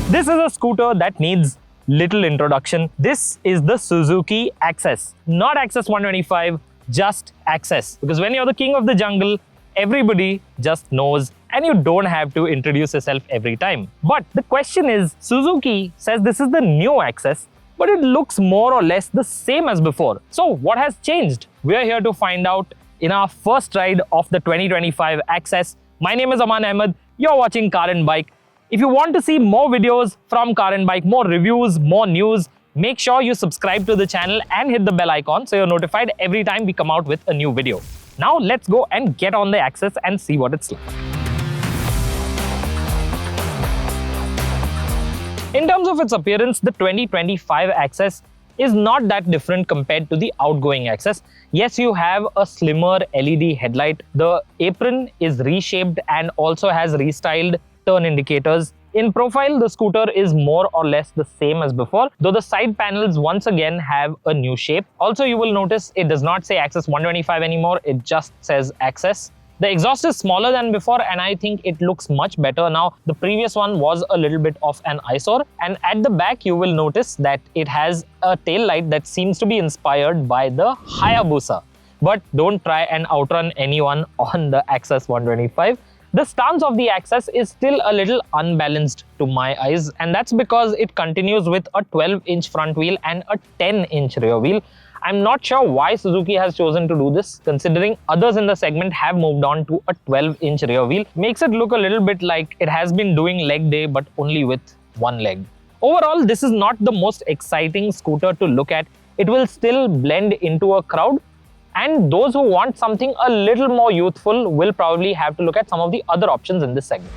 This is a scooter that needs little introduction. This is the Suzuki Access. Not Access 125, just Access. Because when you're the king of the jungle, everybody just knows and you don't have to introduce yourself every time. But the question is, Suzuki says this is the new Access, but it looks more or less the same as before. So what has changed? We're here to find out in our first ride of the 2025 Access. My name is Amaan Ahmed. You're watching Car and Bike. If you want to see more videos from Car and Bike, more reviews, more news, make sure you subscribe to the channel and hit the bell icon so you're notified every time we come out with a new video. Now let's go and get on the Access and see what it's like. In terms of its appearance, the 2025 Access is not that different compared to the outgoing Access. Yes, you have a slimmer LED headlight. The apron is reshaped and also has restyled turn indicators. In profile, the scooter is more or less the same as before, though the side panels once again have a new shape. Also, you will notice it does not say Access 125 anymore, it just says Access. The exhaust is smaller than before and I think it looks much better now. The previous one was a little bit of an eyesore, and at the back you will notice that it has a tail light that seems to be inspired by the Hayabusa. But don't try and outrun anyone on the Access 125. The stance of the Access is still a little unbalanced to my eyes, and that's because it continues with a 12-inch front wheel and a 10-inch rear wheel. I'm not sure why Suzuki has chosen to do this, considering others in the segment have moved on to a 12-inch rear wheel. Makes it look a little bit like it has been doing leg day but only with one leg. Overall, this is not the most exciting scooter to look at. It will still blend into a crowd, and those who want something a little more youthful will probably have to look at some of the other options in this segment.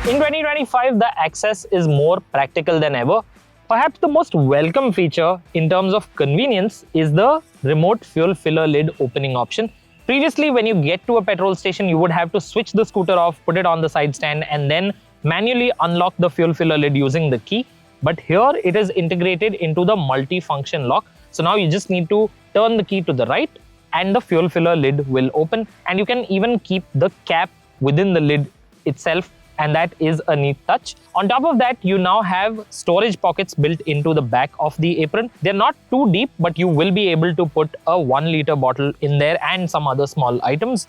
In 2025, the Access is more practical than ever. Perhaps the most welcome feature in terms of convenience is the remote fuel filler lid opening option. Previously, when you get to a petrol station, you would have to switch the scooter off, put it on the side stand, and then manually unlock the fuel filler lid using the key. But here it is integrated into the multi-function lock. So now you just need to turn the key to the right and the fuel filler lid will open, and you can even keep the cap within the lid itself, and that is a neat touch. On top of that, you now have storage pockets built into the back of the apron. They're not too deep, but you will be able to put a 1-liter bottle in there and some other small items.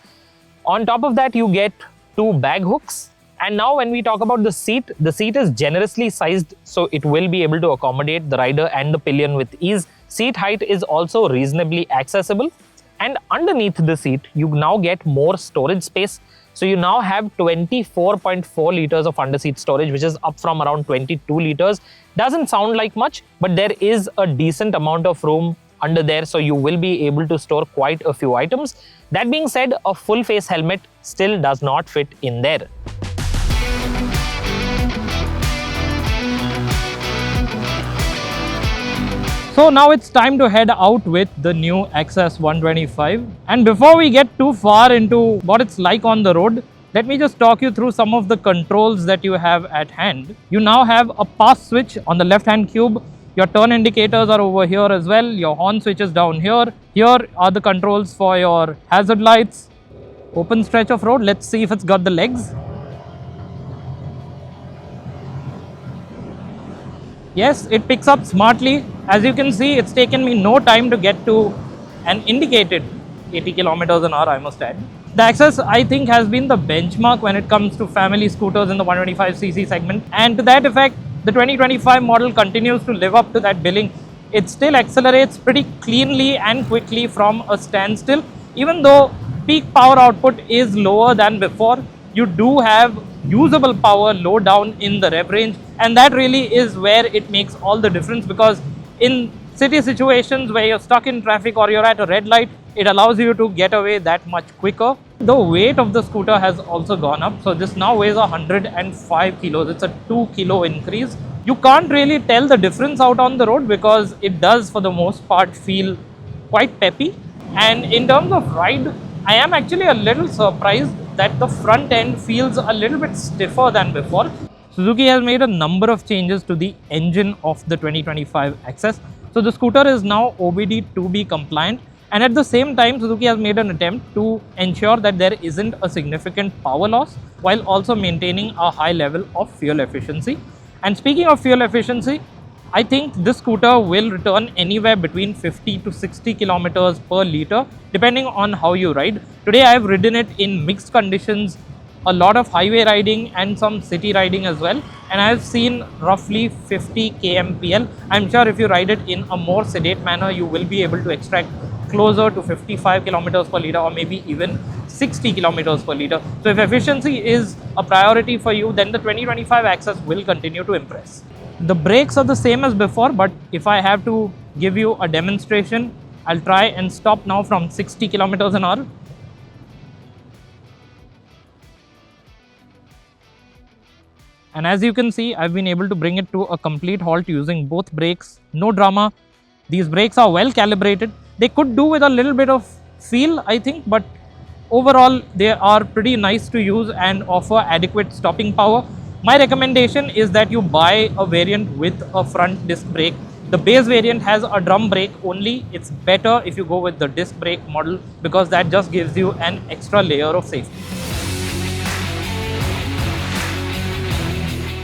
On top of that, you get 2 bag hooks. And now when we talk about the seat is generously sized, so it will be able to accommodate the rider and the pillion with ease. Seat height is also reasonably accessible. And underneath the seat, you now get more storage space. So you now have 24.4 liters of underseat storage, which is up from around 22 liters. Doesn't sound like much, but there is a decent amount of room under there, so you will be able to store quite a few items. That being said, a full face helmet still does not fit in there. So now it's time to head out with the new Access 125. And before we get too far into what it's like on the road, let me just talk you through some of the controls that you have at hand. You now have a pass switch on the left-hand cube. Your turn indicators are over here as well. Your horn switch is down here. Here are the controls for your hazard lights. Open stretch of road. Let's see if it's got the legs. Yes, it picks up smartly. As you can see, it's taken me no time to get to an indicated 80 kilometers an hour, I must add. The Access, I think, has been the benchmark when it comes to family scooters in the 125cc segment. And to that effect, the 2025 model continues to live up to that billing. It still accelerates pretty cleanly and quickly from a standstill. Even though peak power output is lower than before, you do have usable power low down in the rev range, and that really is where it makes all the difference, because in city situations where you're stuck in traffic or you're at a red light, it allows you to get away that much quicker. The weight of the scooter has also gone up, so this now weighs 105 kilos. It's a 2 kilo increase. You can't really tell the difference out on the road because it does for the most part feel quite peppy. And in terms of ride, I am actually a little surprised that the front end feels a little bit stiffer than before. Suzuki has made a number of changes to the engine of the 2025 Access. So the scooter is now OBD2B compliant. And at the same time, Suzuki has made an attempt to ensure that there isn't a significant power loss while also maintaining a high level of fuel efficiency. And speaking of fuel efficiency, I think this scooter will return anywhere between 50 to 60 kilometers per liter depending on how you ride. Today I have ridden it in mixed conditions, a lot of highway riding and some city riding as well, and I have seen roughly 50 kmpl. I'm sure if you ride it in a more sedate manner, you will be able to extract closer to 55 kilometers per liter or maybe even 60 kilometers per liter. So if efficiency is a priority for you, then the 2025 Access will continue to impress. The brakes are the same as before, but if I have to give you a demonstration, I'll try and stop now from 60 kilometers an hour. And as you can see, I've been able to bring it to a complete halt using both brakes. No drama. These brakes are well calibrated. They could do with a little bit of feel, I think, but overall they are pretty nice to use and offer adequate stopping power. My recommendation is that you buy a variant with a front disc brake. The base variant has a drum brake only. It's better if you go with the disc brake model because that just gives you an extra layer of safety.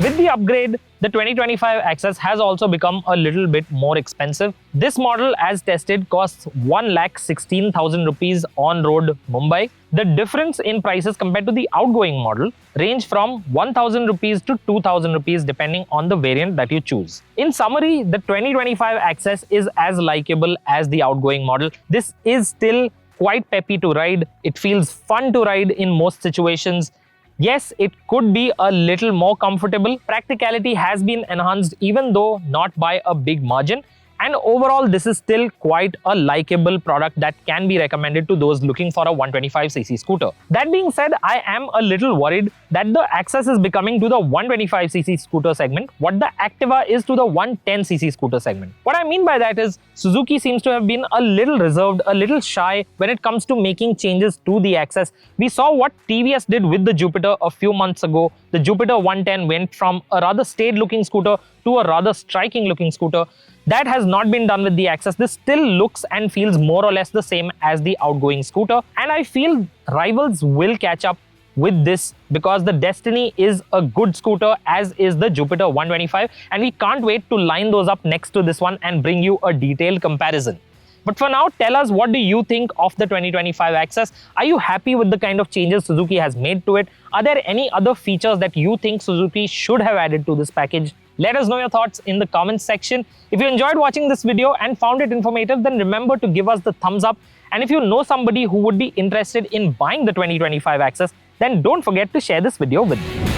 With the upgrade, the 2025 Access has also become a little bit more expensive. This model, as tested, costs 1,16,000 rupees on road Mumbai. The difference in prices compared to the outgoing model range from 1,000 rupees to 2,000 rupees depending on the variant that you choose. In summary, the 2025 Access is as likable as the outgoing model. This is still quite peppy to ride. It feels fun to ride in most situations. Yes, it could be a little more comfortable. Practicality has been enhanced even though not by a big margin. And overall, this is still quite a likable product that can be recommended to those looking for a 125cc scooter. That being said, I am a little worried that the Access is becoming to the 125cc scooter segment what the Activa is to the 110cc scooter segment. What I mean by that is Suzuki seems to have been a little reserved, a little shy when it comes to making changes to the Access. We saw what TVS did with the Jupiter a few months ago. The Jupiter 110 went from a rather staid looking scooter to a rather striking looking scooter. That has not been done with the Access. This still looks and feels more or less the same as the outgoing scooter. And I feel rivals will catch up with this because the Destiny is a good scooter, as is the Jupiter 125. And we can't wait to line those up next to this one and bring you a detailed comparison. But for now, tell us, what do you think of the 2025 Access? Are you happy with the kind of changes Suzuki has made to it? Are there any other features that you think Suzuki should have added to this package? Let us know your thoughts in the comments section. If you enjoyed watching this video and found it informative, then remember to give us the thumbs up. And if you know somebody who would be interested in buying the 2025 Access, then don't forget to share this video with them.